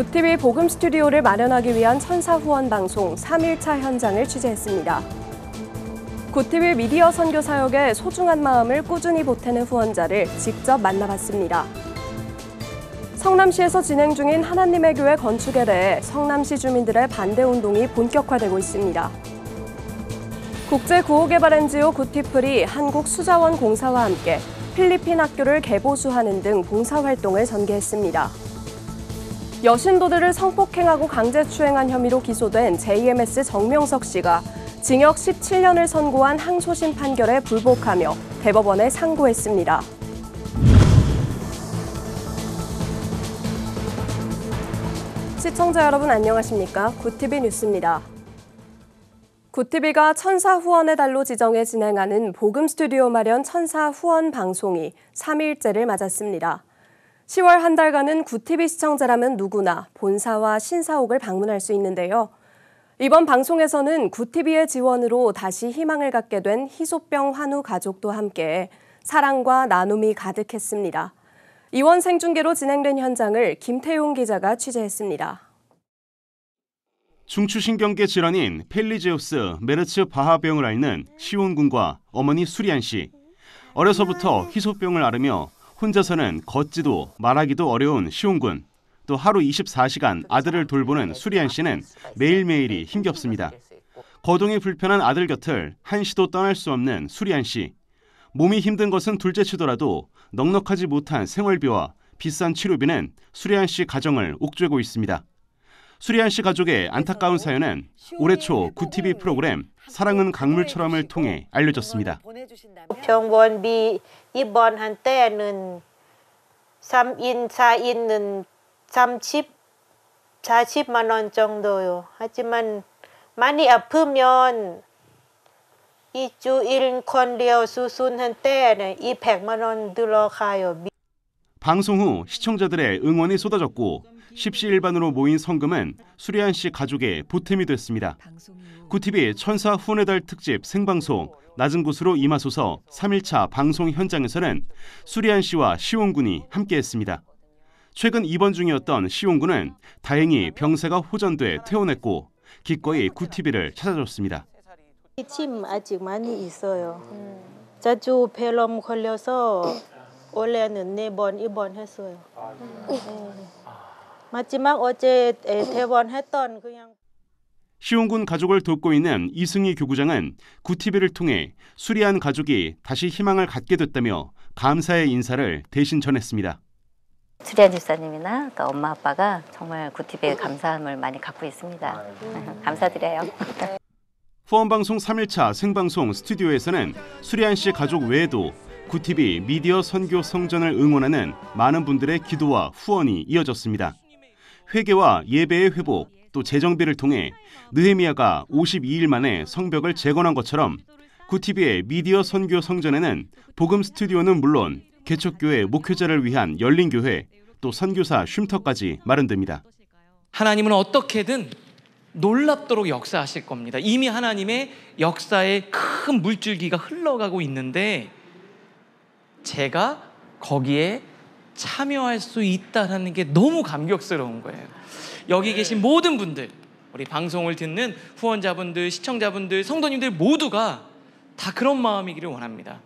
굿TV 복음 스튜디오를 마련하기 위한 천사 후원 방송 3일차 현장을 취재했습니다. 굿TV 미디어 선교 사역에 소중한 마음을 꾸준히 보태는 후원자를 직접 만나봤습니다. 성남시에서 진행 중인 하나님의 교회 건축에 대해 성남시 주민들의 반대 운동이 본격화되고 있습니다. 국제구호개발 NGO 굿피플이 한국수자원공사와 함께 필리핀 학교를 개보수하는 등 봉사활동을 전개했습니다. 여신도들을 성폭행하고 강제추행한 혐의로 기소된 JMS 정명석 씨가 징역 17년을 선고한 항소심 판결에 불복하며 대법원에 상고했습니다. 시청자 여러분 안녕하십니까? 굿TV 뉴스입니다. 굿TV가 천사 후원의 달로 지정해 진행하는 복음 스튜디오 마련 천사 후원 방송이 3일째를 맞았습니다. 10월 한 달간은 굿TV 시청자라면 누구나 본사와 신사옥을 방문할 수 있는데요. 이번 방송에서는 굿TV의 지원으로 다시 희망을 갖게 된 희소병 환우 가족도 함께 사랑과 나눔이 가득했습니다. 이원 생중계로 진행된 현장을 김태용 기자가 취재했습니다. 중추신경계 질환인 펠리제우스 메르츠 바하병을 앓는 시온 군과 어머니 수리안 씨. 어려서부터 희소병을 앓으며 혼자서는 걷지도 말하기도 어려운 시온 군. 또 하루 24시간 아들을 돌보는 수리안 씨는 매일매일이 힘겹습니다. 거동이 불편한 아들 곁을 한시도 떠날 수 없는 수리안 씨. 몸이 힘든 것은 둘째치더라도 넉넉하지 못한 생활비와 비싼 치료비는 수리안 씨 가정을 옥죄고 있습니다. 수리안 씨 가족의 안타까운 사연은 올해 초 굿TV 프로그램 사랑은 강물처럼을 통해 알려졌습니다. 병원비 입원한 때는 3인, 4인은 40만 원 정도요. 하지만 많이 아프면 일주일 건려 수술한 때는 200만 원 들어가요. 방송 후 시청자들의 응원이 쏟아졌고 십시일반으로 모인 성금은 수리안 씨 가족의 보탬이 됐습니다. 굿TV 천사 후원의 달 특집 생방송 낮은 곳으로 임하소서 3일차 방송 현장에서는 수리안 씨와 시온 군이 함께했습니다. 최근 입원 중이었던 시온 군은 다행히 병세가 호전돼 퇴원했고 기꺼이 굿TV를 찾아줬습니다. 침 아직 많이 있어요. 자주 폐렴 걸려서 원래는 4번 입원했어요. 마지막 어제 퇴원했던 그냥. 시온 군 가족을 돕고 있는 이승희 교구장은 굿TV를 통해 수리안 가족이 다시 희망을 갖게 됐다며 감사의 인사를 대신 전했습니다. 수리안 집사님이나 또 엄마 아빠가 정말 굿TV에 감사함을 많이 갖고 있습니다. 감사드려요. 후원방송 3일차 생방송 스튜디오에서는 수리안 씨 가족 외에도 굿TV 미디어 선교 성전을 응원하는 많은 분들의 기도와 후원이 이어졌습니다. 회개와 예배의 회복, 또 재정비를 통해 느헤미야가 52일 만에 성벽을 재건한 것처럼 굿TV의 미디어 선교 성전에는 복음 스튜디오는 물론 개척교회 목회자를 위한 열린 교회, 또 선교사 쉼터까지 마련됩니다. 하나님은 어떻게든 놀랍도록 역사하실 겁니다. 이미 하나님의 역사의 큰 물줄기가 흘러가고 있는데 제가 거기에 참여할 수 있다는 게 너무 감격스러운 거예요. 여기 계신 모든 분들, 우리 방송을 듣는 후원자분들, 시청자분들, 성도님들 모두가 다 그런 마음이기를 원합니다.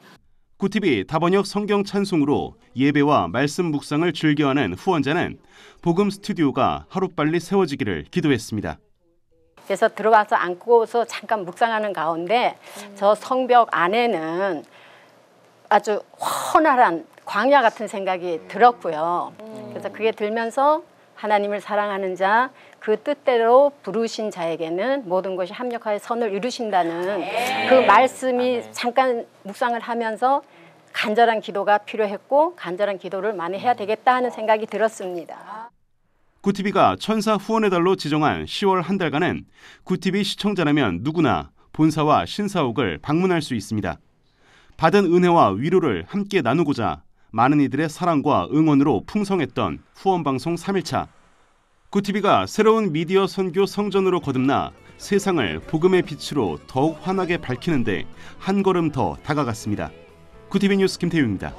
굿TV 다번역 성경 찬송으로 예배와 말씀 묵상을 즐겨하는 후원자는 복음 스튜디오가 하루빨리 세워지기를 기도했습니다. 그래서 들어와서 앉고서 잠깐 묵상하는 가운데 저 성벽 안에는 아주 헌활한 광야 같은 생각이 들었고요. 그래서 그게 들면서 하나님을 사랑하는 자, 그 뜻대로 부르신 자에게는 모든 것이 합력하여 선을 이루신다는 그 말씀이 잠깐 묵상을 하면서 간절한 기도가 필요했고 간절한 기도를 많이 해야 되겠다 하는 생각이 들었습니다. 굿TV가 천사 후원의 달로 지정한 10월 한 달간은 굿TV 시청자라면 누구나 본사와 신사옥을 방문할 수 있습니다. 받은 은혜와 위로를 함께 나누고자 많은 이들의 사랑과 응원으로 풍성했던 후원방송 3일차. 굿TV가 새로운 미디어 선교 성전으로 거듭나 세상을 복음의 빛으로 더욱 환하게 밝히는데 한 걸음 더 다가갔습니다. 굿TV 뉴스 김태윤입니다.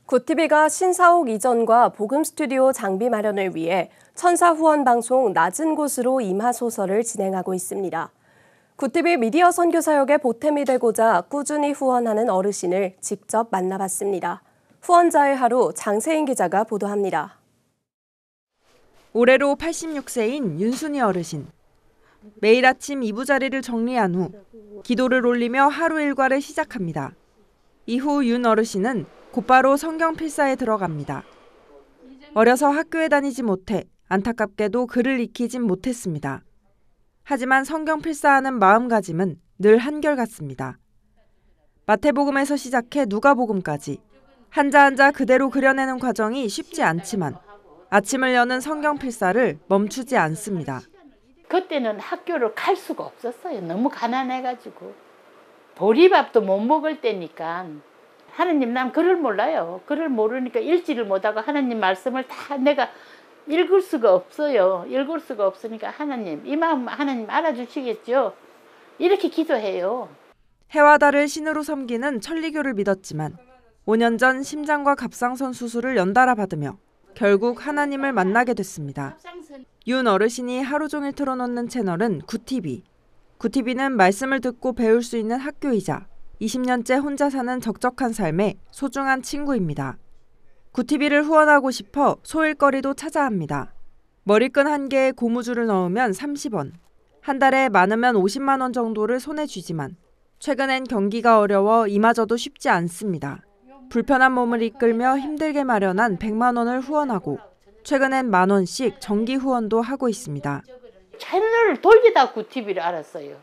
굿TV가 신사옥 이전과 복음 스튜디오 장비 마련을 위해 천사 후원 방송 낮은 곳으로 임하소서를 진행하고 있습니다. 굿TV 미디어 선교사역에 보탬이 되고자 꾸준히 후원하는 어르신을 직접 만나봤습니다. 후원자의 하루 장세인 기자가 보도합니다. 올해로 86세인 윤순희 어르신. 매일 아침 이부자리를 정리한 후 기도를 올리며 하루 일과를 시작합니다. 이후 윤 어르신은 곧바로 성경 필사에 들어갑니다. 어려서 학교에 다니지 못해 안타깝게도 글을 익히진 못했습니다. 하지만 성경 필사하는 마음가짐은 늘 한결같습니다. 마태복음에서 시작해 누가복음까지 한자 한자 그대로 그려내는 과정이 쉽지 않지만 아침을 여는 성경 필사를 멈추지 않습니다. 그때는 학교를 갈 수가 없었어요. 너무 가난해가지고. 보리밥도 못 먹을 때니까 하느님 난 글을 몰라요. 글을 모르니까 읽지를 못하고 하느님 말씀을 다 내가 읽을 수가 없어요. 읽을 수가 없으니까 하나님 이 마음 하나님 알아주시겠죠. 이렇게 기도해요. 해와 달을 신으로 섬기는 천리교를 믿었지만 5년 전 심장과 갑상선 수술을 연달아 받으며 결국 하나님을 만나게 됐습니다. 윤 어르신이 하루 종일 틀어놓는 채널은 굿TV. 굿TV는 말씀을 듣고 배울 수 있는 학교이자 20년째 혼자 사는 적적한 삶의 소중한 친구입니다. 굿TV를 후원하고 싶어 소일거리도 찾아 합니다. 머리끈 한 개에 고무줄을 넣으면 30원, 한 달에 많으면 50만 원 정도를 손에 쥐지만 최근엔 경기가 어려워 이마저도 쉽지 않습니다. 불편한 몸을 이끌며 힘들게 마련한 100만 원을 후원하고 최근엔 1만 원씩 정기 후원도 하고 있습니다. 채널을 돌리다 굿TV를 알았어요.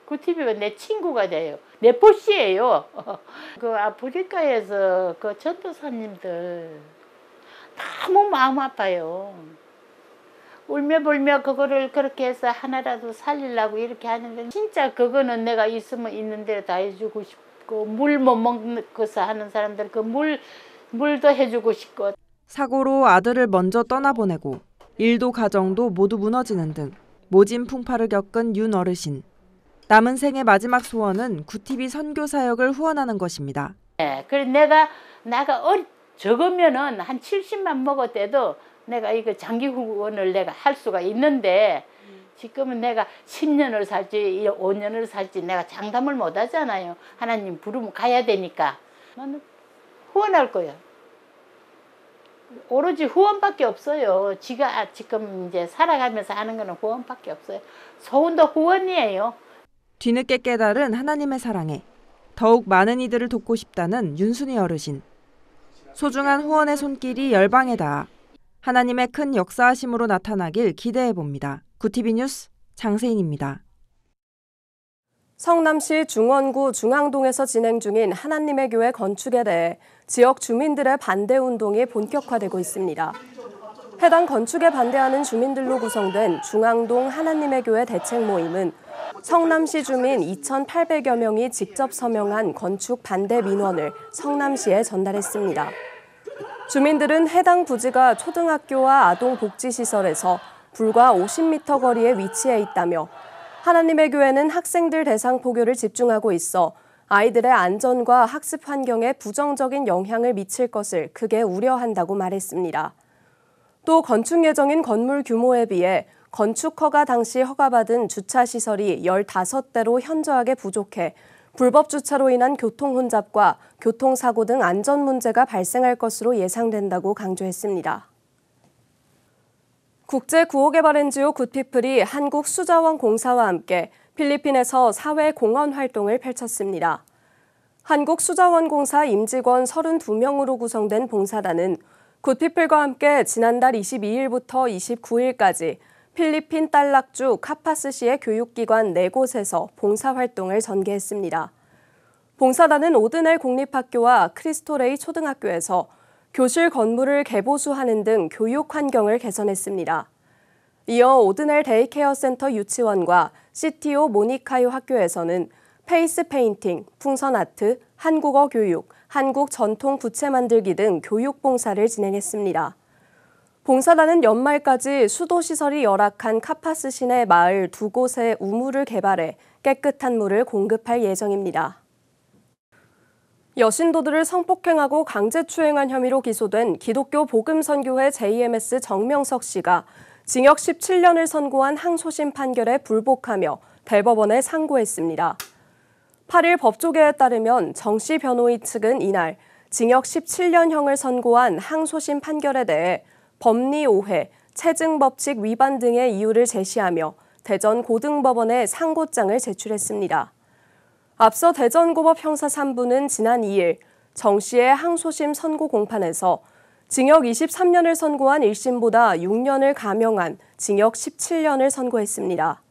굿TV가 내 친구가 돼요. 내 보시예요. 그 아프리카에서 그 전도사님들 너무 마음 아파요. 울며불며 그거를 그렇게 해서 하나라도 살리려고 이렇게 하는데 진짜 그거는 내가 있으면 있는 대로 다 해주고 싶고 물 못 먹는 것을 하는 사람들 그 물도 해주고 싶고. 사고로 아들을 먼저 떠나보내고 일도 가정도 모두 무너지는 등 모진 풍파를 겪은 윤 어르신. 남은 생의 마지막 소원은 굿TV 선교사역을 후원하는 것입니다. 네, 그래서 내가 적으면은 한 70만 먹었대도 내가 이거 장기 후원을 내가 할 수가 있는데 지금은 내가 10년을 살지 5년을 살지 내가 장담을 못 하잖아요. 하나님 부르면 가야 되니까. 나는 후원할 거야. 오로지 후원밖에 없어요. 지가 지금 이제 살아가면서 하는 거는 후원밖에 없어요. 소원도 후원이에요. 뒤늦게 깨달은 하나님의 사랑에 더욱 많은 이들을 돕고 싶다는 윤순희 어르신. 소중한 후원의 손길이 열방에 닿아 하나님의 큰 역사하심으로 나타나길 기대해봅니다. 굿TV 뉴스 장세인입니다. 성남시 중원구 중앙동에서 진행 중인 하나님의 교회 건축에 대해 지역 주민들의 반대 운동이 본격화되고 있습니다. 해당 건축에 반대하는 주민들로 구성된 중앙동 하나님의 교회 대책 모임은 성남시 주민 2,800여 명이 직접 서명한 건축 반대 민원을 성남시에 전달했습니다. 주민들은 해당 부지가 초등학교와 아동복지시설에서 불과 50m 거리에 위치해 있다며 하나님의 교회는 학생들 대상 포교를 집중하고 있어 아이들의 안전과 학습 환경에 부정적인 영향을 미칠 것을 크게 우려한다고 말했습니다. 또 건축 예정인 건물 규모에 비해 건축 허가 당시 허가받은 주차시설이 15대로 현저하게 부족해 불법 주차로 인한 교통 혼잡과 교통사고 등 안전 문제가 발생할 것으로 예상된다고 강조했습니다. 국제 구호개발 NGO 굿피플이 한국수자원공사와 함께 필리핀에서 사회 공헌 활동을 펼쳤습니다. 한국수자원공사 임직원 32명으로 구성된 봉사단은 굿피플과 함께 지난달 22일부터 29일까지 필리핀 딸락주 카파스시의 교육기관 4곳에서 봉사활동을 전개했습니다. 봉사단은 오드넬 공립학교와 크리스토레이 초등학교에서 교실 건물을 개보수하는 등 교육 환경을 개선했습니다. 이어 오드넬 데이케어 센터 유치원과 CTO 모니카유 학교에서는 페이스 페인팅, 풍선 아트, 한국어 교육, 한국 전통 부채 만들기 등 교육 봉사를 진행했습니다. 봉사단은 연말까지 수도시설이 열악한 카파스 시내 마을 2곳의 우물을 개발해 깨끗한 물을 공급할 예정입니다. 여신도들을 성폭행하고 강제추행한 혐의로 기소된 기독교 복음선교회 JMS 정명석 씨가 징역 17년을 선고한 항소심 판결에 불복하며 대법원에 상고했습니다. 8일 법조계에 따르면 정 씨 변호인 측은 이날 징역 17년형을 선고한 항소심 판결에 대해 법리 오해, 체증법칙 위반 등의 이유를 제시하며 대전 고등법원에 상고장을 제출했습니다. 앞서 대전고법 형사 3부는 지난 2일 정 씨의 항소심 선고 공판에서 징역 23년을 선고한 1심보다 6년을 감형한 징역 17년을 선고했습니다.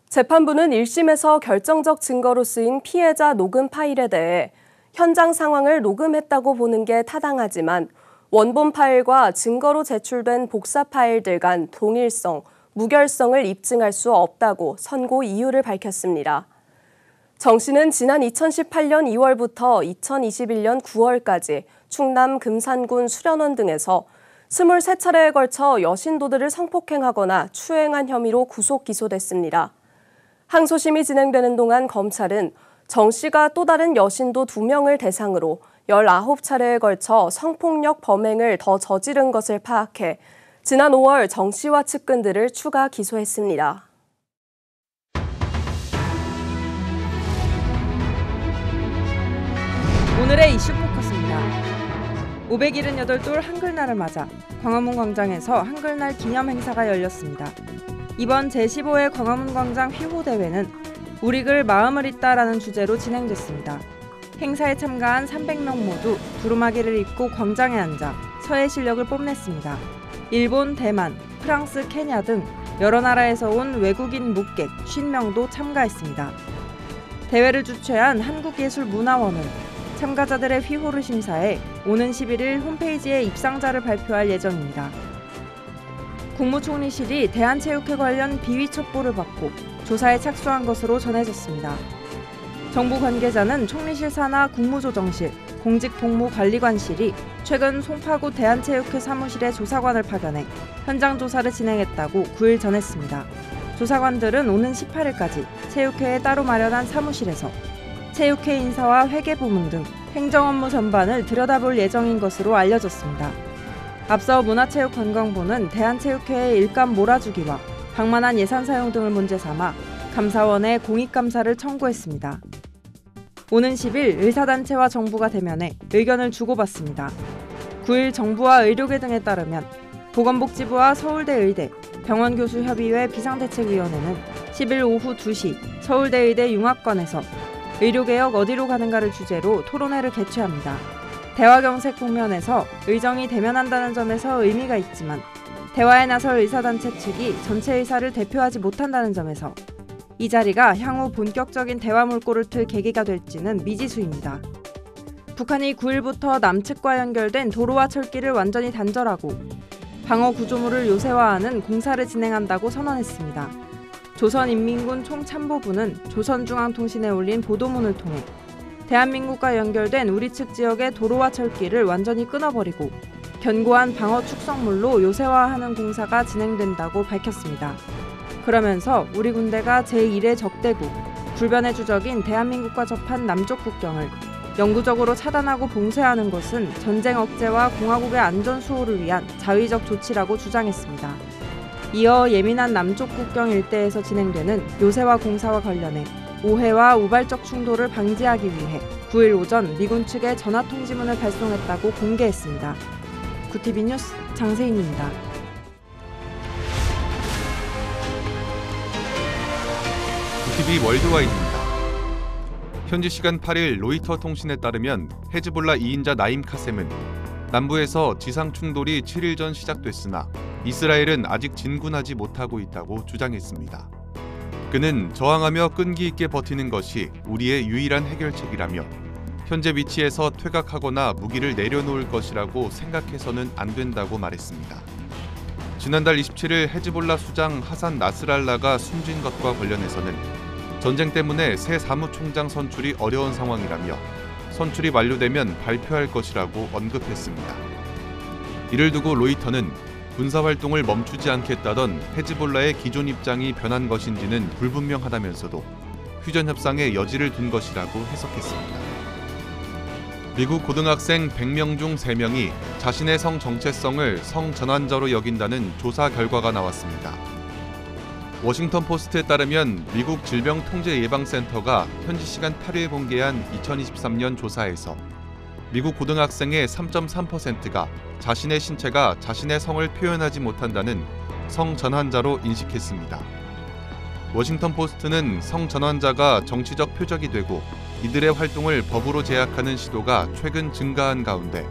재판부는 1심에서 결정적 증거로 쓰인 피해자 녹음 파일에 대해 현장 상황을 녹음했다고 보는 게 타당하지만 원본 파일과 증거로 제출된 복사 파일들 간 동일성, 무결성을 입증할 수 없다고 선고 이유를 밝혔습니다. 정 씨는 지난 2018년 2월부터 2021년 9월까지 충남 금산군 수련원 등에서 23차례에 걸쳐 여신도들을 성폭행하거나 추행한 혐의로 구속 기소됐습니다. 항소심이 진행되는 동안 검찰은 정 씨가 또 다른 여신도 2명을 대상으로 19차례에 걸쳐 성폭력 범행을 더 저지른 것을 파악해 지난 5월 정 씨와 측근들을 추가 기소했습니다. 오늘의 이슈 포커스입니다. 578돌 한글날을 맞아 광화문 광장에서 한글날 기념 행사가 열렸습니다. 이번 제15회 광화문 광장 휘호대회는 우리 글 마음을 잇다라는 주제로 진행됐습니다. 행사에 참가한 300명 모두 두루마기를 입고 광장에 앉아 서예 실력을 뽐냈습니다. 일본, 대만, 프랑스, 케냐 등 여러 나라에서 온 외국인 묵객 50명도 참가했습니다. 대회를 주최한 한국예술문화원은 참가자들의 휘호를 심사해 오는 11일 홈페이지에 입상자를 발표할 예정입니다. 국무총리실이 대한체육회 관련 비위 첩보를 받고 조사에 착수한 것으로 전해졌습니다. 정부 관계자는 총리실 산하 국무조정실, 공직복무관리관실이 최근 송파구 대한체육회 사무실에 조사관을 파견해 현장 조사를 진행했다고 9일 전했습니다. 조사관들은 오는 18일까지 체육회에 따로 마련한 사무실에서 체육회 인사와 회계부문 등 행정업무 전반을 들여다볼 예정인 것으로 알려졌습니다. 앞서 문화체육관광부는 대한체육회의 일감 몰아주기와 방만한 예산 사용 등을 문제 삼아 감사원에 공익감사를 청구했습니다. 오는 10일 의사단체와 정부가 대면해 의견을 주고받습니다. 9일 정부와 의료계 등에 따르면 보건복지부와 서울대 의대, 병원교수협의회 비상대책위원회는 10일 오후 2시 서울대의대 융합관에서 의료개혁 어디로 가는가를 주제로 토론회를 개최합니다. 대화경색 국면에서 의정이 대면한다는 점에서 의미가 있지만 대화에 나설 의사단체 측이 전체 의사를 대표하지 못한다는 점에서 이 자리가 향후 본격적인 대화 물꼬를 틀 계기가 될지는 미지수입니다. 북한이 9일부터 남측과 연결된 도로와 철길을 완전히 단절하고 방어 구조물을 요새화하는 공사를 진행한다고 선언했습니다. 조선인민군 총참모부는 조선중앙통신에 올린 보도문을 통해 대한민국과 연결된 우리 측 지역의 도로와 철길을 완전히 끊어버리고 견고한 방어 축성물로 요새화하는 공사가 진행된다고 밝혔습니다. 그러면서 우리 군대가 제1의 적대국, 불변의 주적인 대한민국과 접한 남쪽 국경을 영구적으로 차단하고 봉쇄하는 것은 전쟁 억제와 공화국의 안전 수호를 위한 자위적 조치라고 주장했습니다. 이어 예민한 남쪽 국경 일대에서 진행되는 요새화 공사와 관련해 오해와 우발적 충돌을 방지하기 위해 9일 오전 미군 측에 전화통지문을 발송했다고 공개했습니다. 구티비 뉴스 장세인입니다. 구티비 월드와이드입니다. 현지 시간 8일 로이터 통신에 따르면 헤즈볼라 2인자 나임 카셈은 남부에서 지상 충돌이 7일 전 시작됐으나 이스라엘은 아직 진군하지 못하고 있다고 주장했습니다. 그는 저항하며 끈기 있게 버티는 것이 우리의 유일한 해결책이라며 현재 위치에서 퇴각하거나 무기를 내려놓을 것이라고 생각해서는 안 된다고 말했습니다. 지난달 27일 헤즈볼라 수장 하산 나스랄라가 숨진 것과 관련해서는 전쟁 때문에 새 사무총장 선출이 어려운 상황이라며 선출이 완료되면 발표할 것이라고 언급했습니다. 이를 두고 로이터는 군사활동을 멈추지 않겠다던 헤즈볼라의 기존 입장이 변한 것인지는 불분명하다면서도 휴전 협상에 여지를 둔 것이라고 해석했습니다. 미국 고등학생 100명 중 3명이 자신의 성 정체성을 성전환자로 여긴다는 조사 결과가 나왔습니다. 워싱턴 포스트에 따르면 미국 질병통제예방센터가 현지 시간 8일 공개한 2023년 조사에서 미국 고등학생의 3.3%가 자신의 신체가 자신의 성을 표현하지 못한다는 성전환자로 인식했습니다. 워싱턴 포스트는 성전환자가 정치적 표적이 되고 이들의 활동을 법으로 제약하는 시도가 최근 증가한 가운데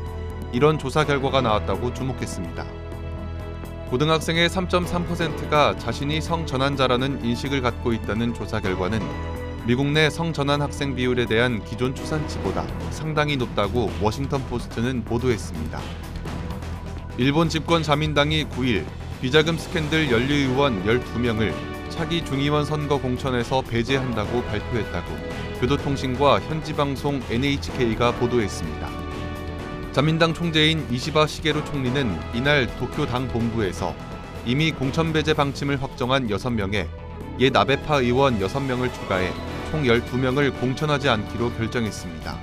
이런 조사 결과가 나왔다고 주목했습니다. 고등학생의 3.3%가 자신이 성전환자라는 인식을 갖고 있다는 조사 결과는 미국 내 성전환 학생 비율에 대한 기존 추산치보다 상당히 높다고 워싱턴 포스트는 보도했습니다. 일본 집권 자민당이 9일 비자금 스캔들 연루의원 12명을 차기 중의원 선거 공천에서 배제한다고 발표했다고 교도통신과 현지방송 NHK가 보도했습니다. 자민당 총재인 이시바 시게루 총리는 이날 도쿄 당 본부에서 이미 공천 배제 방침을 확정한 6명에 옛 아베파 의원 6명을 추가해 총 12명을 공천하지 않기로 결정했습니다.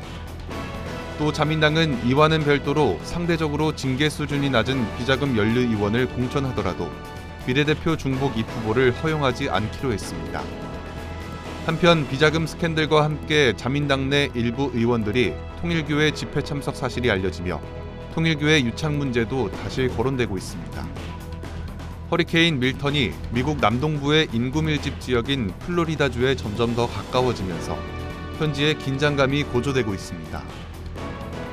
또 자민당은 이와는 별도로 상대적으로 징계 수준이 낮은 비자금 연루 의원을 공천하더라도 비례대표 중복 입후보를 허용하지 않기로 했습니다. 한편 비자금 스캔들과 함께 자민당 내 일부 의원들이 통일교회 집회 참석 사실이 알려지며 통일교회 유착 문제도 다시 거론되고 있습니다. 허리케인 밀턴이 미국 남동부의 인구 밀집 지역인 플로리다주에 점점 더 가까워지면서 현지의 긴장감이 고조되고 있습니다.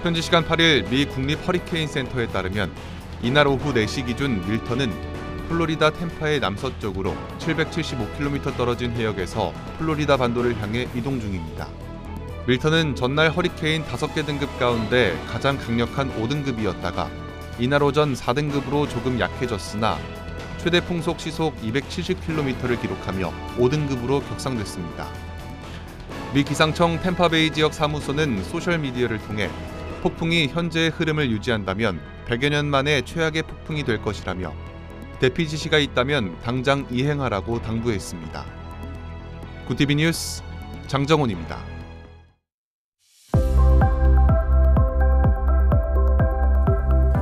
현지 시간 8일 미 국립 허리케인 센터에 따르면 이날 오후 4시 기준 밀턴은 플로리다 템파의 남서쪽으로 775km 떨어진 해역에서 플로리다 반도를 향해 이동 중입니다. 밀턴은 전날 허리케인 5개 등급 가운데 가장 강력한 5등급이었다가 이날 오전 4등급으로 조금 약해졌으나 최대 풍속 시속 270km를 기록하며 5등급으로 격상됐습니다. 미 기상청 템파베이 지역 사무소는 소셜미디어를 통해 폭풍이 현재의 흐름을 유지한다면 100여 년 만에 최악의 폭풍이 될 것이라며 대피 지시가 있다면 당장 이행하라고 당부했습니다. 구티비 뉴스 장정훈입니다.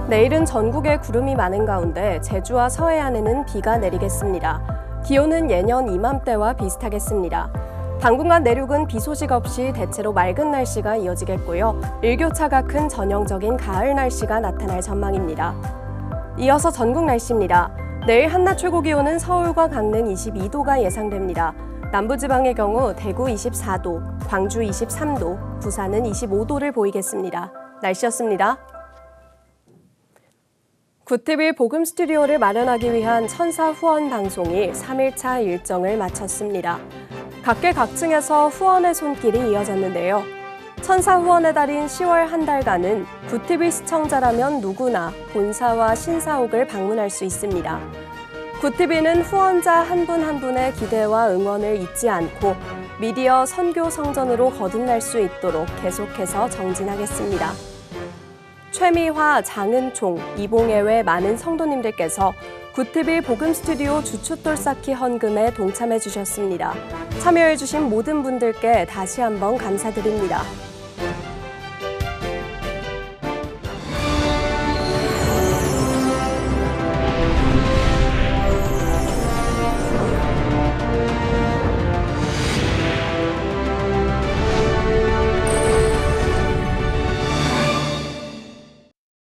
내일은 전국에 구름이 많은 가운데 제주와 서해안에는 비가 내리겠습니다. 기온은 예년 이맘때와 비슷하겠습니다. 당분간 내륙은 비 소식 없이 대체로 맑은 날씨가 이어지겠고요. 일교차가 큰 전형적인 가을 날씨가 나타날 전망입니다. 이어서 전국 날씨입니다. 내일 한낮 최고 기온은 서울과 강릉 22도가 예상됩니다. 남부지방의 경우 대구 24도, 광주 23도, 부산은 25도를 보이겠습니다. 날씨였습니다. 구티비 복음 스튜디오를 마련하기 위한 천사 후원 방송이 3일차 일정을 마쳤습니다. 각계각층에서 후원의 손길이 이어졌는데요. 천사 후원의 달인 10월 한 달간은 구티비 시청자라면 누구나 본사와 신사옥을 방문할 수 있습니다. 구티비는 후원자 한 분 한 분의 기대와 응원을 잊지 않고 미디어 선교 성전으로 거듭날 수 있도록 계속해서 정진하겠습니다. 최미화, 장은총, 이봉애 외 많은 성도님들께서 구티비 복음 스튜디오 주춧돌 쌓기 헌금에 동참해 주셨습니다. 참여해 주신 모든 분들께 다시 한번 감사드립니다.